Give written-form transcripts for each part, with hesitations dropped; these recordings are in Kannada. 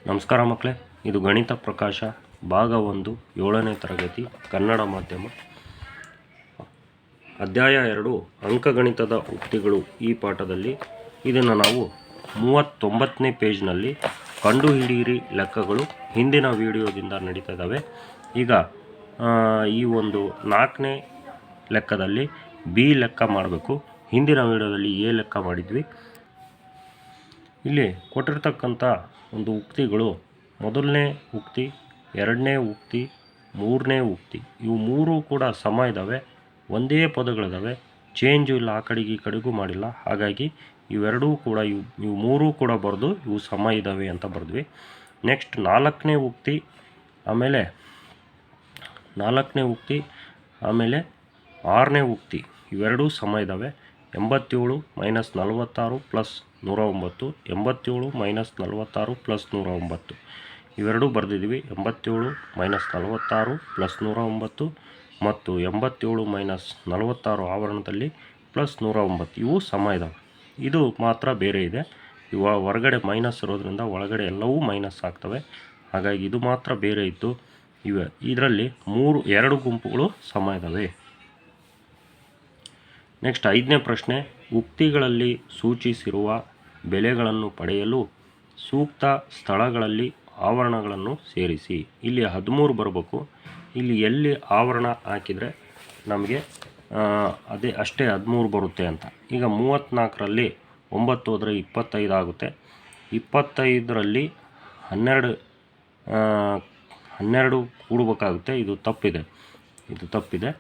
ನಮಸ್ಕಾರ ಮಕ್ಕಳೇ, ಇದು ಗಣಿತ ಪ್ರಕಾಶ ಭಾಗ 1 7ನೇ ತರಗತಿ ಕನ್ನಡ ಮಾಧ್ಯಮ ಅಧ್ಯಾಯ 2 ಅಂಕಗಣಿತದ ಉಕ್ತಿಗಳು. ಈ ಪಾಠದಲ್ಲಿ ಇದನ್ನು ನಾವು 39ನೇ ಪೇಜ್ನಲ್ಲಿ ಕಂಡುಹಿಡಿಯಿರಿ ಲೆಕ್ಕಗಳು ಹಿಂದಿನ ವಿಡಿಯೋದಿಂದ ನಡೀತಾ ಇದ್ದಾವೆ. ಈಗ ಈ ಒಂದು 4ನೇ ಲೆಕ್ಕದಲ್ಲಿ ಬಿ ಲೆಕ್ಕ ಮಾಡಬೇಕು. ಹಿಂದಿನ ವಿಡಿಯೋದಲ್ಲಿ ಎ ಲೆಕ್ಕ ಮಾಡಿದ್ವಿ. ಇಲ್ಲಿ ಕೊಟ್ಟಿರ್ತಕ್ಕಂಥ ಒಂದು ಉಕ್ತಿಗಳು, ಮೊದಲನೇ ಉಕ್ತಿ, ಎರಡನೇ ಉಕ್ತಿ, ಮೂರನೇ ಉಕ್ತಿ, ಇವು ಮೂರೂ ಕೂಡ ಸಮ ಇದ್ದಾವೆ, ಒಂದೇ ಪದಗಳಿದ್ದಾವೆ, ಚೇಂಜು ಇಲ್ಲ, ಆ ಕಡೆಗೆ ಈ ಕಡೆಗೂ ಮಾಡಿಲ್ಲ. ಹಾಗಾಗಿ ಇವೆರಡೂ ಕೂಡ ಇವು ಮೂರೂ ಕೂಡ ಬರೆದು ಇವು ಸಮ ಇದ್ದಾವೆ ಅಂತ ಬರೆದ್ವಿ. ನೆಕ್ಸ್ಟ್ ನಾಲ್ಕನೇ ಉಕ್ತಿ, ಆಮೇಲೆ ಆರನೇ ಉಕ್ತಿ, ಇವೆರಡೂ ಸಮ ಇದ್ದಾವೆ. 87 - 46 + 109, 87 - 46 + 109 ಇವೆರಡೂ ಬರೆದಿದ್ದೀವಿ. 87 - 46 + 109 ಮತ್ತು 87 - 46 ಆವರಣದಲ್ಲಿ +109 ಇವು ಸಮ ಇದ್ದಾವೆ. ಇದು ಮಾತ್ರ ಬೇರೆ ಇದೆ. ಇವು ಹೊರಗಡೆ ಮೈನಸ್ ಇರೋದ್ರಿಂದ ಒಳಗಡೆ ಎಲ್ಲವೂ ಮೈನಸ್ ಆಗ್ತವೆ. ಹಾಗಾಗಿ ಇದು ಮಾತ್ರ ಬೇರೆ ಇತ್ತು. ಇದರಲ್ಲಿ ಎರಡು ಗುಂಪುಗಳು ಸಮ ಇದ್ದಾವೆ. ನೆಕ್ಸ್ಟ್ 5ನೇ ಪ್ರಶ್ನೆ, ಉಕ್ತಿಗಳಲ್ಲಿ ಸೂಚಿಸಿರುವ ಬೆಲೆಗಳನ್ನು ಪಡೆಯಲು ಸೂಕ್ತ ಸ್ಥಳಗಳಲ್ಲಿ ಆವರಣಗಳನ್ನು ಸೇರಿಸಿ. ಇಲ್ಲಿ 13 ಬರಬೇಕು. ಇಲ್ಲಿ ಎಲ್ಲಿ ಆವರಣ ಹಾಕಿದರೆ ನಮಗೆ ಅಷ್ಟೇ 13 ಬರುತ್ತೆ ಅಂತ. ಈಗ 34ರಲ್ಲಿ 9 ಹೋದರೆ 25 ಆಗುತ್ತೆ. 25ರಲ್ಲಿ 12 ಕೂಡಬೇಕಾಗುತ್ತೆ. ಇದು ತಪ್ಪಿದೆ.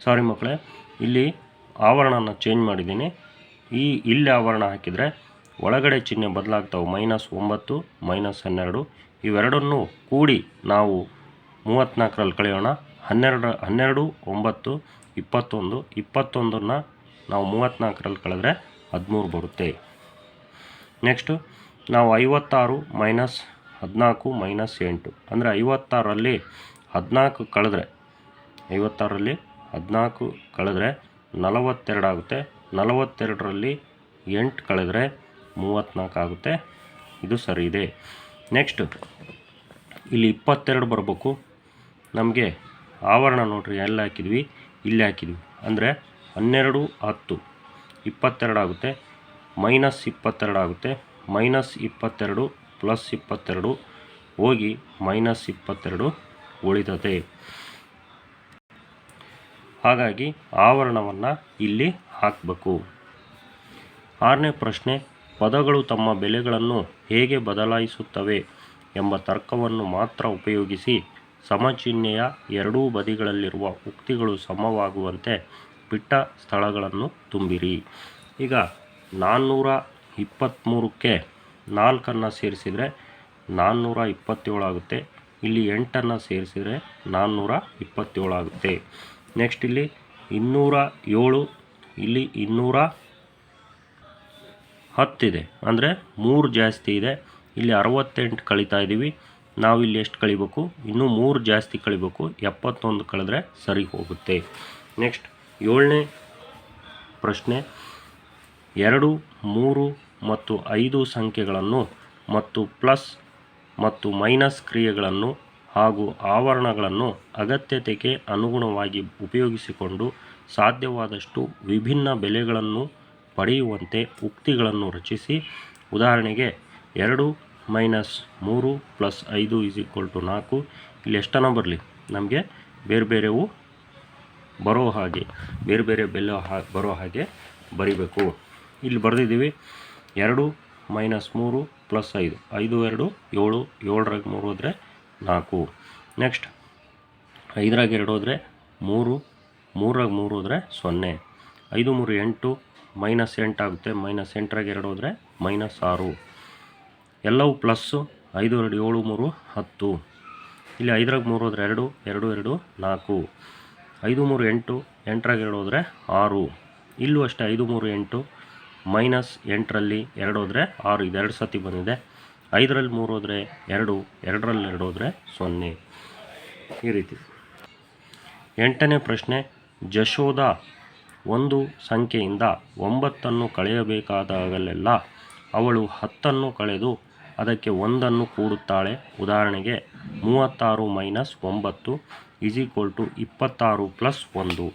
ಸಾರಿ ಮಕ್ಕಳೇ, ಇಲ್ಲಿ ಆವರಣನ ಚೇಂಜ್ ಮಾಡಿದ್ದೀನಿ. ಇಲ್ಲಿ ಆವರಣ ಹಾಕಿದರೆ ಒಳಗಡೆ ಚಿಹ್ನೆ ಬದಲಾಗ್ತಾವೆ. -9 -12 ಇವೆರಡನ್ನು ಕೂಡಿ ನಾವು 34ರಲ್ಲಿ ಕಳೆಯೋಣ. 12 9 21, 21ನ್ನು ನಾವು 34ರಲ್ಲಿ ಕಳೆದ್ರೆ 13 ಬರುತ್ತೆ. ನೆಕ್ಸ್ಟು ನಾವು 56 - 14 - 8 ಅಂದರೆ 56ರಲ್ಲಿ 14 ಕಳೆದ್ರೆ 42 ಆಗುತ್ತೆ. 42ರಲ್ಲಿ 8 ಕಳೆದ್ರೆ 34 ಆಗುತ್ತೆ. ಇದು ಸರಿ ಇದೆ. ನೆಕ್ಸ್ಟ್ ಇಲ್ಲಿ 22 ಬರಬೇಕು. ನಮಗೆ ಆವರಣ ನೋಡ್ರಿ, ಎಲ್ಲಿ ಹಾಕಿದ್ವಿ, ಇಲ್ಲಿ ಹಾಕಿದ್ವಿ. ಅಂದರೆ 12 10 22 ಆಗುತ್ತೆ. -22 ಆಗುತ್ತೆ. -22 +22 ಹೋಗಿ -22 ಉಳಿತದೆ. ಹಾಗಾಗಿ ಆವರಣವನ್ನು ಇಲ್ಲಿ ಹಾಕಬೇಕು. 6ನೇ ಪ್ರಶ್ನೆ, ಪದಗಳು ತಮ್ಮ ಬೆಲೆಗಳನ್ನು ಹೇಗೆ ಬದಲಾಯಿಸುತ್ತವೆ ಎಂಬ ತರ್ಕವನ್ನು ಮಾತ್ರ ಉಪಯೋಗಿಸಿ ಸಮಚಿಹ್ನೆಯ ಎರಡೂ ಬದಿಗಳಲ್ಲಿರುವ ಉಕ್ತಿಗಳು ಸಮವಾಗುವಂತೆ ಬಿಟ್ಟ ಸ್ಥಳಗಳನ್ನು ತುಂಬಿರಿ. ಈಗ 423ಕ್ಕೆ 4ಅನ್ನು ಸೇರಿಸಿದರೆ 427 ಆಗುತ್ತೆ. ಇಲ್ಲಿ 8ಅನ್ನು ಸೇರಿಸಿದರೆ 427 ಆಗುತ್ತೆ. ನೆಕ್ಸ್ಟ್ ಇಲ್ಲಿ 207, ಇಲ್ಲಿ 210 ಇದೆ. ಅಂದರೆ 3 ಜಾಸ್ತಿ ಇದೆ. ಇಲ್ಲಿ 68 ಕಳೀತಾ ಇದ್ದೀವಿ. ನಾವು ಇಲ್ಲಿ ಎಷ್ಟು ಕಳಿಬೇಕು? ಇನ್ನೂ 3 ಜಾಸ್ತಿ ಕಳಿಬೇಕು. 71 ಕಳೆದ್ರೆ ಸರಿ ಹೋಗುತ್ತೆ. ನೆಕ್ಸ್ಟ್ 7ನೇ ಪ್ರಶ್ನೆ, 2, 3 ಮತ್ತು 5 ಸಂಖ್ಯೆಗಳನ್ನು ಮತ್ತು ಪ್ಲಸ್ ಮತ್ತು ಮೈನಸ್ ಕ್ರಿಯೆಗಳನ್ನು ಹಾಗೂ ಆವರಣಗಳನ್ನು ಅಗತ್ಯತೆಗೆ ಅನುಗುಣವಾಗಿ ಉಪಯೋಗಿಸಿಕೊಂಡು ಸಾಧ್ಯವಾದಷ್ಟು ವಿಭಿನ್ನ ಬೆಲೆಗಳನ್ನು ಪಡೆಯುವಂತೆ ಉಕ್ತಿಗಳನ್ನು ರಚಿಸಿ. ಉದಾಹರಣೆಗೆ 2 - 3 + 5 = 4. ಇಲ್ಲಿ ಎಷ್ಟನ ಬರಲಿ, ನಮಗೆ ಬೇರೆ ಬೇರೆ ಬೆಲೆ ಬರೋ ಹಾಗೆ ಬರಿಬೇಕು. ಇಲ್ಲಿ ಬರೆದಿದ್ದೀವಿ 2 - 3 + 5, 5 2 7, 7ರಾಗ 3 ಹೋದರೆ 4. ನೆಕ್ಸ್ಟ್ 5ರಾಗ 2 ಹೋದರೆ 3, 3ರಾಗ 3 ಹೋದರೆ 0, 5 3 8, -8 ಆಗುತ್ತೆ. -8ರಾಗ 2 ಹೋದರೆ -6. ಎಲ್ಲವೂ ಪ್ಲಸ್ಸು. 5 2 7 3 10. ಇಲ್ಲಿ 5ರಾಗ 3 ಹೋದರೆ 2, 2 2 4, 5 3 8, 8ರಾಗ 2 ಹೋದರೆ 6. ಇಲ್ಲೂ ಅಷ್ಟೇ 5 3 8, -8ರಲ್ಲಿ 2 ಹೋದರೆ 6. ಇದು 2 ಸತಿ ಬಂದಿದೆ. 5ರಲ್ಲಿ 3 ಹೋದರೆ 2, 2ರಲ್ಲಿ 2 ಹೋದರೆ 0. ಈ ರೀತಿ. 8ನೇ ಪ್ರಶ್ನೆ, ಜಶೋಧ ಒಂದು ಸಂಖ್ಯೆಯಿಂದ 9ಅನ್ನು ಕಳೆಯಬೇಕಾದಾಗಲೆಲ್ಲ ಅವಳು 10ಅನ್ನು ಕಳೆದು ಅದಕ್ಕೆ ಒಂದನ್ನು ಕೂಡುತ್ತಾಳೆ. ಉದಾಹರಣೆಗೆ 36 ಮೈನಸ್ 9 = 26 ಪ್ಲಸ್ 1.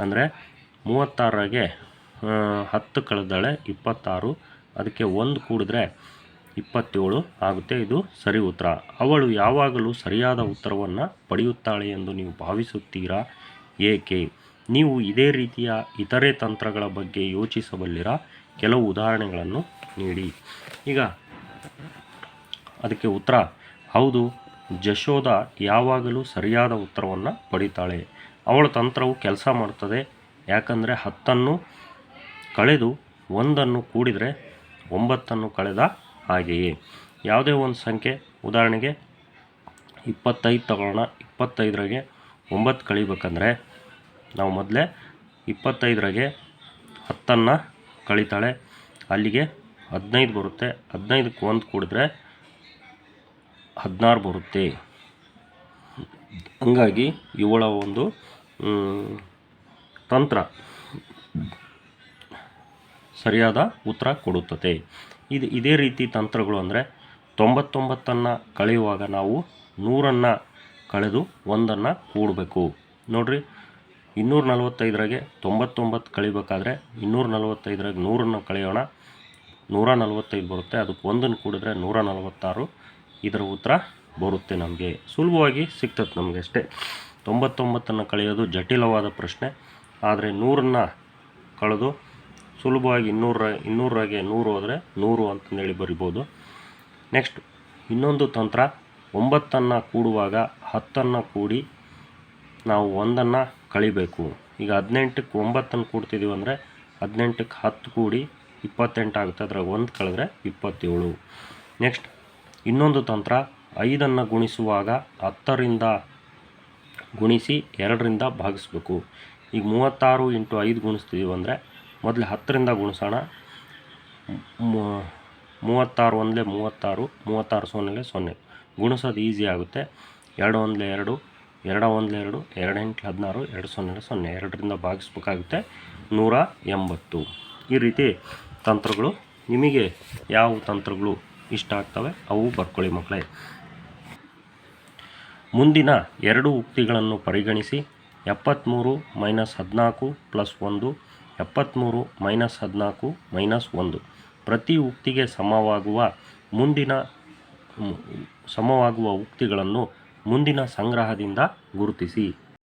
ಅಂದರೆ 36ರಾಗೆ 10 ಕಳೆದಾಳೆ 26, ಅದಕ್ಕೆ 1 ಕೂಡಿದ್ರೆ 27 ಆಗುತ್ತೆ. ಇದು ಸರಿ ಉತ್ತರ. ಅವಳು ಯಾವಾಗಲೂ ಸರಿಯಾದ ಉತ್ತರವನ್ನು ಪಡೆಯುತ್ತಾಳೆ ಎಂದು ನೀವು ಭಾವಿಸುತ್ತೀರಾ? ಏಕೆ? ನೀವು ಇದೇ ರೀತಿಯ ಇತರೆ ತಂತ್ರಗಳ ಬಗ್ಗೆ ಯೋಚಿಸಬಲ್ಲಿರಾ? ಕೆಲವು ಉದಾಹರಣೆಗಳನ್ನು ನೀಡಿ. ಈಗ ಅದಕ್ಕೆ ಉತ್ತರ ಹೌದು, ಜಶೋಧ ಯಾವಾಗಲೂ ಸರಿಯಾದ ಉತ್ತರವನ್ನು ಪಡಿತಾಳೆ. ಅವಳ ತಂತ್ರವು ಕೆಲಸ ಮಾಡ್ತದೆ. ಯಾಕಂದರೆ 10 ಕಳೆದು 1 ಕೂಡಿದರೆ 9 ಕಳೆದ ಹಾಗೆಯೇ. ಯಾವುದೇ ಒಂದು ಸಂಖ್ಯೆ, ಉದಾಹರಣೆಗೆ 25 ತಗೊಳ್ಳೋಣ. 25ರಾಗೆ 9 ಕಳಿಬೇಕಂದ್ರೆ ನಾವು ಮೊದಲೇ 25ರಾಗೆ 10 ಕಳಿತಾಳೆ, ಅಲ್ಲಿಗೆ 15 ಬರುತ್ತೆ. 15ಕ್ಕೆ 1 ಕೂಡಿದ್ರೆ 16 ಬರುತ್ತೆ. ಹಂಗಾಗಿ ಇವಳ ಒಂದು ತಂತ್ರ ಸರಿಯಾದ ಉತ್ತರ ಕೊಡುತ್ತದೆ. ಇದೇ ರೀತಿ ತಂತ್ರಗಳು ಅಂದರೆ 99 ಕಳೆಯುವಾಗ ನಾವು 100 ಕಳೆದು 1 ಕೂಡಬೇಕು. ನೋಡಿರಿ, 245ರಾಗೆ 99 ಕಳಿಬೇಕಾದ್ರೆ 245ರಾಗೆ 100 ಕಳೆಯೋಣ, 145 ಬರುತ್ತೆ. ಅದಕ್ಕೆ 1 ಕೂಡಿದ್ರೆ 146. ಇದರ ಉತ್ತರ ಬರುತ್ತೆ. ನಮಗೆ ಸುಲಭವಾಗಿ ಸಿಗ್ತದೆ ನಮಗೆ ಅಷ್ಟೇ. 99 ಕಳೆಯೋದು ಜಟಿಲವಾದ ಪ್ರಶ್ನೆ. ಆದರೆ 100 ಕಳೆದು ಸುಲಭವಾಗಿ 200ರಾಗೆ 100 ಹೋದರೆ 100 ಅಂತಂದೇಳಿ ಬರಿಬೋದು. ನೆಕ್ಸ್ಟ್ ಇನ್ನೊಂದು ತಂತ್ರ, 9 ಕೂಡುವಾಗ 10 ಕೂಡಿ ನಾವು 1 ಕಳಿಬೇಕು. ಈಗ 18ಕ್ಕೆ 9 ಕೂಡ್ತಿದ್ದೀವಿ ಅಂದರೆ 18ಕ್ಕೆ 10 ಕೂಡಿ 28 ಆಗುತ್ತೆ. ಅದ್ರಾಗ 1 ಕಳೆದ್ರೆ 27. ನೆಕ್ಸ್ಟ್ ಇನ್ನೊಂದು ತಂತ್ರ, 5 ಗುಣಿಸುವಾಗ 10ರಿಂದ ಗುಣಿಸಿ 2ರಿಂದ ಭಾಗಿಸ್ಬೇಕು. ಈಗ 36 × 5 ಗುಣಿಸ್ತಿದ್ದೀವಿ ಅಂದರೆ ಮೊದಲು 10ರಿಂದ ಗುಣಿಸೋಣ. 36 1 36, 36 0 0. ಗುಣಿಸೋದು ಈಸಿ ಆಗುತ್ತೆ. 2 1 2, 2 1 2, 2 8 16, 2 0 0. 2ರಿಂದ ಭಾಗಿಸ್ಬೇಕಾಗುತ್ತೆ. 180. ಈ ರೀತಿ ತಂತ್ರಗಳು. ನಿಮಗೆ ಯಾವ ತಂತ್ರಗಳು ಇಷ್ಟ ಆಗ್ತವೆ ಅವು ಬರ್ಕೊಳ್ಳಿ ಮಕ್ಕಳೇ. ಮುಂದಿನ 2 ಉಕ್ತಿಗಳನ್ನು ಪರಿಗಣಿಸಿ. 73 - 14 + 1, 73 - 14 - 1. ಪ್ರತಿ ಉಕ್ತಿಗೆ ಸಮವಾಗುವ ಉಕ್ತಿಗಳನ್ನು ಮುಂದಿನ ಸಂಗ್ರಹದಿಂದ ಗುರುತಿಸಿ.